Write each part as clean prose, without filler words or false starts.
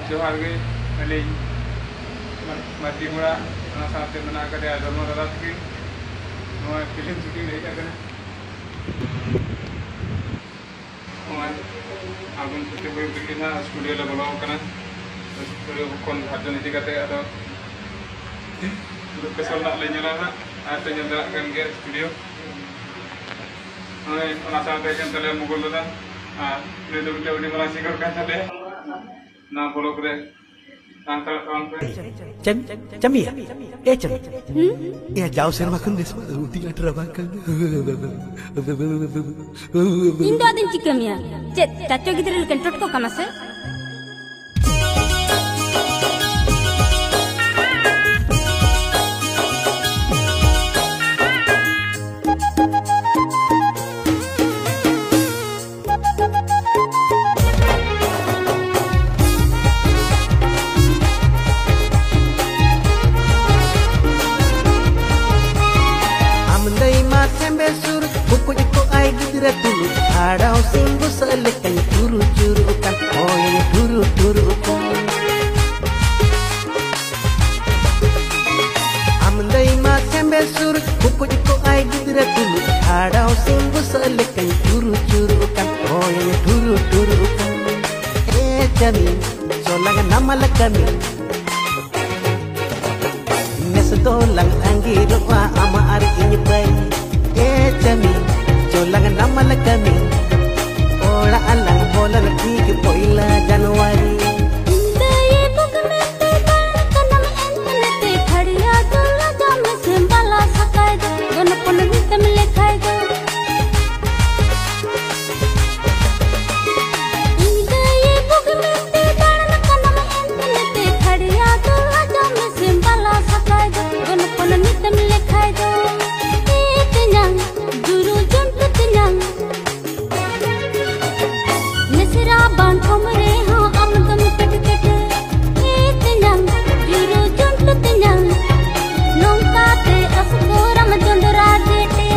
जोहार गे अली माटी मुड़ा साथे मना करे धर्म दादा की फिल्म शूटिंग नहीं करना आगुन शूटिंग हुई बिकिना स्टूडियो ले बोलाओ करना स्टूडियो कौन भाजन इसी करते अतो location nak le nyala na ate nyala kan ge studio ai ona saate kan tale mugol da le do le uni mala sikar kan tale na bolo kre angkal kawan pe Cami ya? Cami. Ya jauh saya makan deh semua tinggal terabakan. Indah dan cikam ya. Cek, caco gitu dulu kan tot kok kamas ya? Adau sungguh selekan turu-turukan, oh ini turu-turukan. Amandai macam besur, kuku-kuku ai gidra dulu. Adau sungguh selekan turu-turukan, oh ini turu-turukan. Jami, solangan nama lekami. Nesedolang anggiru ama ari ini bayi. Jami, solangan nama lekami. Ola alang bola lagi ke poila Januari. Indaye bukme te kanam entne khadiya dola jam sembala sakai gon pon ritam lekhai go. Indaye bukme te kanam entne khadiya dola jam sembala sakai gon pon ritam lekhai go. Etnyang juru junt tnyang Bang komre ho amdam ket ket etnyang juru junt tnyang nongka te asgoram dondra dete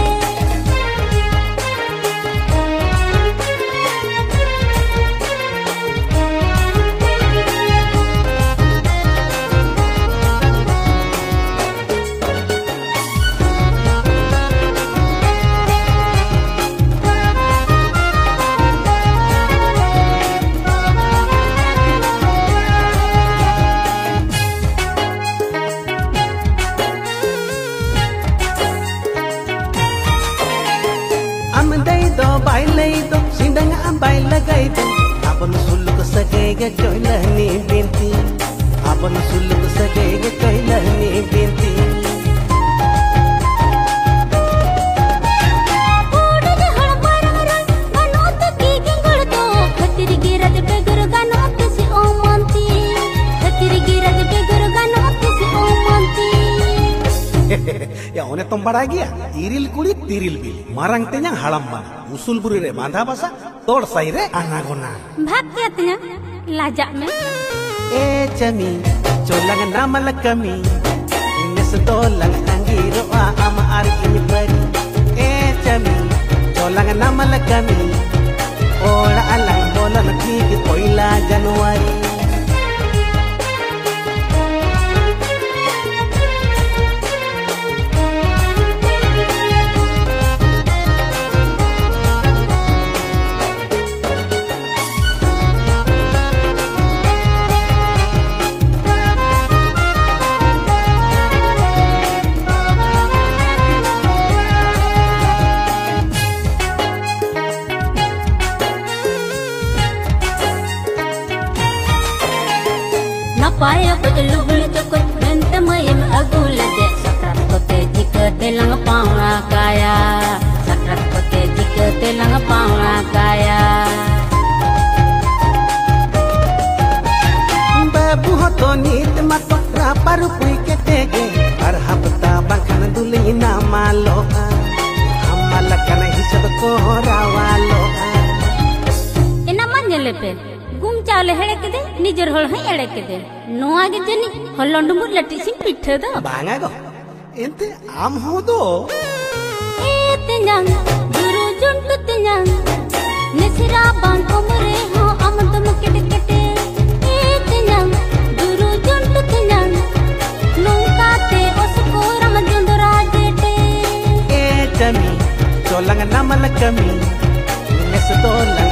Bailado, sindang ambay lagaydo. Abang sulok sa gaya ko'y lahni binti. Abang sulok sa gaya ko'y lahni binti. Oda jahal pararan, ganot kikeng gulto. Khatiri gira de begur ganot si omonti. Khatiri gira de begur ganot si omonti. Ya one tombara gya, tiril kulit tiril bili. Marang tenyang halam mana. Usul buri re bandha basa, tod sai re anagona. Bhag kya tenya, lajak me. Jami, colang nama lekami. Ines dolang anggiru ama ari ini bari. Jami, colang nama lekami. Ola alang bola lagi ke poila Januari. Paya pelu bulu cokot bente mayem agul de sakrat kote jika telang paura kaya sakrat kote jika telang paura kaya babu hotoni temat pakra paru pui ketege arhapta bangkan duli nama loa amalakana hisab ko rawalo enaman nyelepe gum chale hele kede nijer hol hai ele kede noa ge jeni hollondumur lati sim pithe da banga go ente am hodo etnyang juru junt tnyang nesira bang komre ho amdam kede kede etnyang namal kami, nesto lang